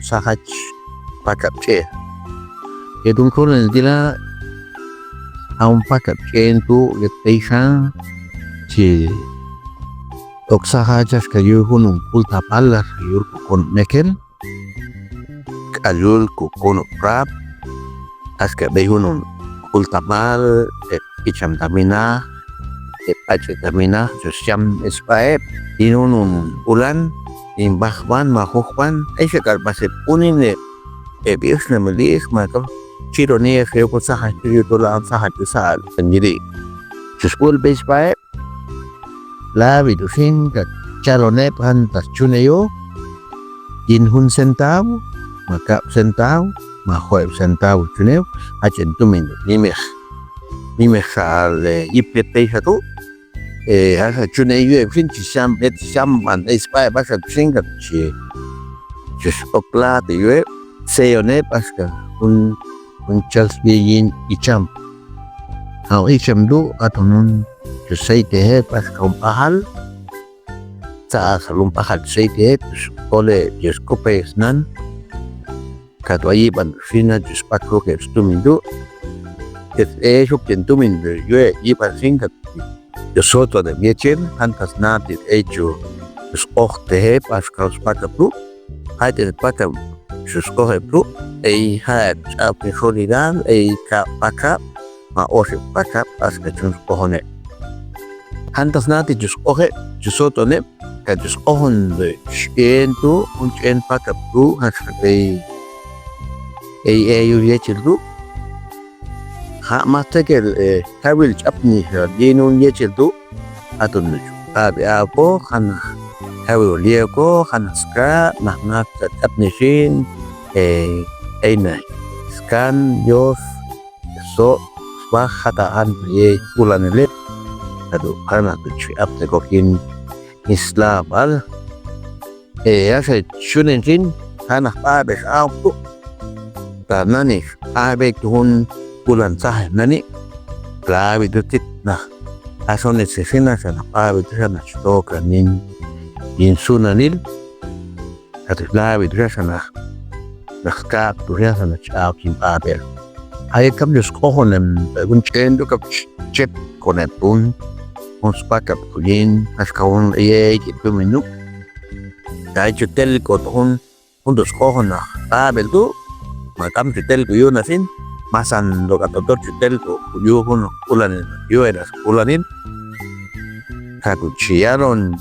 sahach pakapche yedun konen dila aun pakapche tu yeteihan chi oksahachas kayuhun ultapallar yur kon meken ayul kukun prap aska behunun ultamal icham tamina pache tamina susyam espaep inunun ulan imbahwan mahukwan ay sakal pasip unin bius na malis makam chiro niya kayo ko sahat yuto lang sahat sal sendiri suskul base paep labi dusin kat chalonep hantas chuneyo inhun centavo maka centavo mahoeb centavo chuneo achen tumin nimeh sal ipete satu hasa chuneyo fin chisam et samban espai basa singat chi chus okla de yue seone paska un chals bien icham hau icham du atonun chusai te paska un pahal sa salum pahal sei te ole jeskope snan katwai ban fina jus pakro ke stumindu et shuk tentumin yue iban singat de soto de miechen antas natit hecho skochte paska spakapru haite pakam skohe pru ei hat api holidan ei ka paka ma ose paka paska chun skohone antas natit skohe soto ne ka skohon de entu un chen pakapru hasei ei yechildu ha mastekel kawil chapni dinun yechildu atun abi apo khana kawil lieko khana ska mahnak chapni shin eina skan yos so swa khata an ye ulanele adu khana tu apte kokin islam al asa chunen shin khana pa bes apu tanani abe tuhun bulan sah nani klavi dutit na asone sesina sana klavi sana stoka nin sunanil at klavi sana nakka tuya sana chaakim abel ay kam just kohonem un chendo kap chep konetun un spaka kulin askawon ye kiminu dai chutel ko tuhun dos kohona abel tu makam chutel ko yun asin masan lo katotor chutel ko yuhun ulanin yueras ulanin kakuchiaron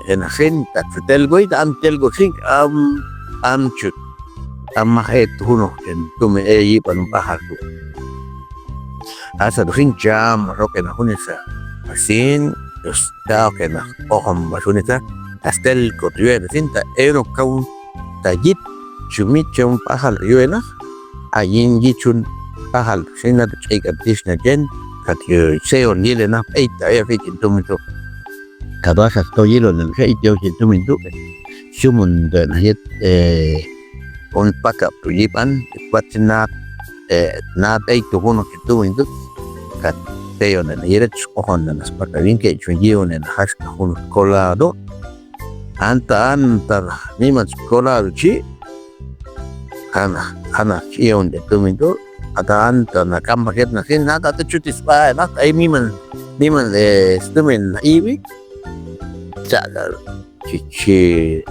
enasin tak chutel go am tel go sing am chut am mahet huno en tume yi panum pahar tu asa sing jam rokena hunisa asin dos da kena oham basunita astel ko yueras sinta ero kau tajit chumit chum pahal yuenas ayin gichun pahal sina tu cek artisna jen kat yo seo nile na eita ya fikin tumito kadasa sto yilo na fikin tumito sumun de na yet on pakap tu yipan kwatina na eito hono tumito kat seo na yeret ohon na spakavin ke chungion na haska hono kolado anta niman kolado chi Hana kion de tumindo ataan na kamaket na sin nata to chutis pa na ay niman stumin iwi sada chichi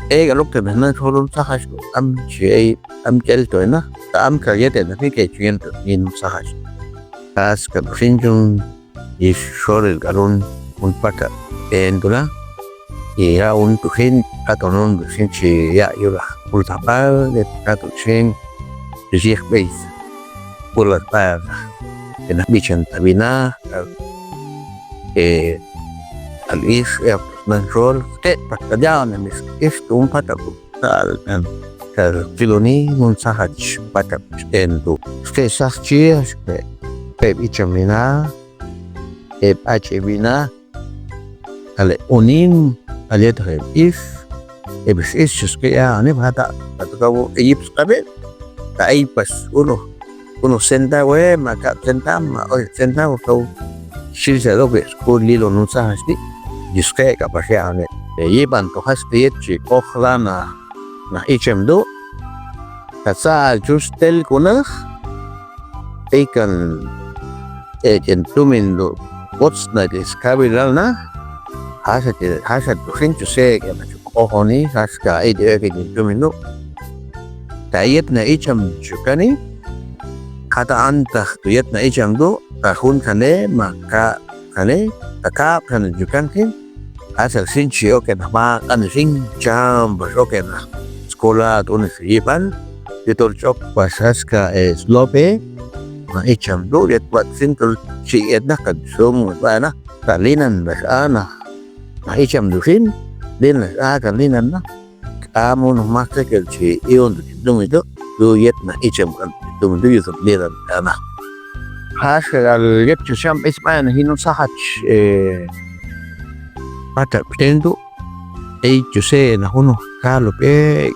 galok te na tholon sahash am kel to na am kayete na ke chien to in sahash as ka sinjun is shorel galon un paka endula ya un tuhin katonon sin chi ya yura ultapal de katuchen de base pulat par en bichan tabina al is na rol te pakadyan mis esto un pataku tal filoni un sahach patak endo ste sahchi pe bichamina achevina ale unin aletre if ebis is kaya ne bata atau ips kabe ta ipas uno senta we maka sentam senta kau sisa dobe skor lilo nusa hasti jiske ka pasya ne Iban to hastietchi kohlana na ichemdu kasa justel kunah ikan entumindo what's na discoveral na hasat tusinchu se kaya kohoni haska ide entumindo tayet na ichem chukani kata antah tuyet na ichamdu tahun kane maka kane takap kane jukankin asal sinchi oke na ma kan sing jam bas oke na sekolah tunis iban ditor chok pasas ka slope na icham do lihat buat sintul si edna kan sum ba na kalinan bas ana na icham dusin din na kalinan na kamu no makse kel si ion dum itu do yet na icham kan dum do yusuf liran ana has al yet cham isman hinu sahach Pata pendo jose na huno kalo pe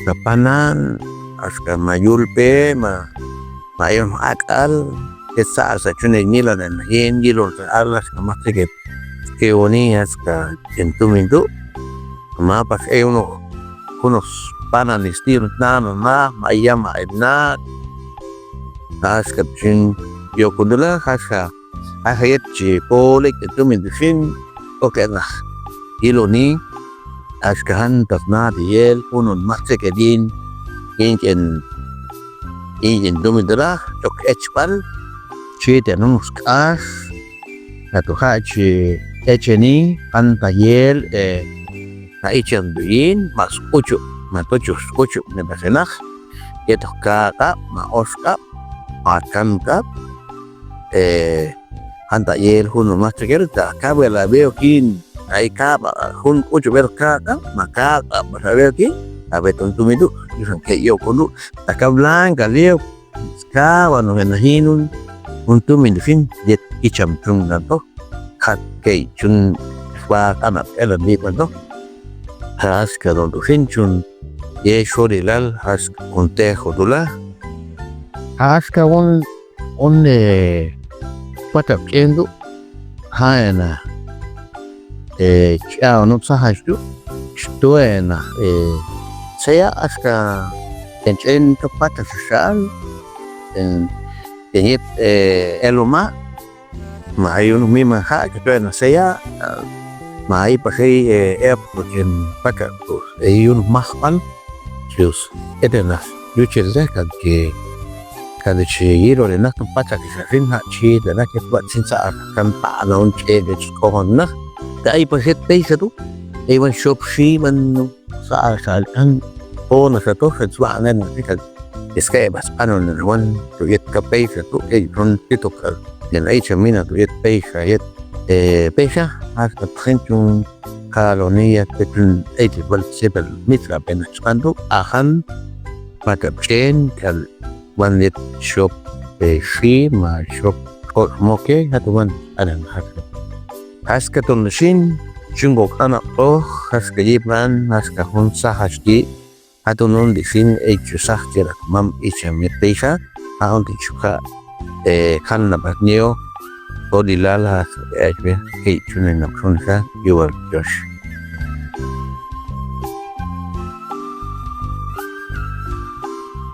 kapanan aska mayul pe mayon akal esa sa chune nila na yen gilo alas kamate ke oni aska entumindo ma pas uno unos panan estir na mayama na aska chin yo kundula aska ahayet chi polek entumindo fin oke nah ilo ni askahan tasna diel unun matse kedin injen dumidra tok echpal chi tenus kas atu hachi echeni antayel na ichen duin mas ucu ne basenah yeto kaka ma oskap makan kap anta yel hun matse kerta kabela veo kin ai kaba hun ucu berkaka maka saber ki abe tuntumidu yusan ke yo konu takablan kalio ska wano hinun untumin fin jet icham tung nanto khat ke chun wa kana ela ni panto has ka don fin chun ye shorilal has konte hodula has ka on patap kendo haena chao no sahaju stoena saya aska en to pata social en yet eloma maayun mima ha stoena saya maay pasay airport en pata yun mahal just etenas yuchel kan ke kada chiro le nak pata ki rin ha chi da nak buat sinsa kan pa naon che de kohon na dai paset pesa tu ewan shop shi man sa kan o na sa to sa nan ka iska bas panon na wan to yet ka pesa tu ron tito ka den ai chamina to yet pesa yet pesa has ka trenchun kalonia petun 80 bal sebel mitra ben spandu ahan pata chen kal one lit shop shi ma shop moke hatuan anan hat haska ton shin chungok ana o haska yiban haska hunsa hashki hatunon di fin echusah jera mam ichem pesa aon di chuka kan na batneo odilala ejbe ke chunen na khunsa yuwal josh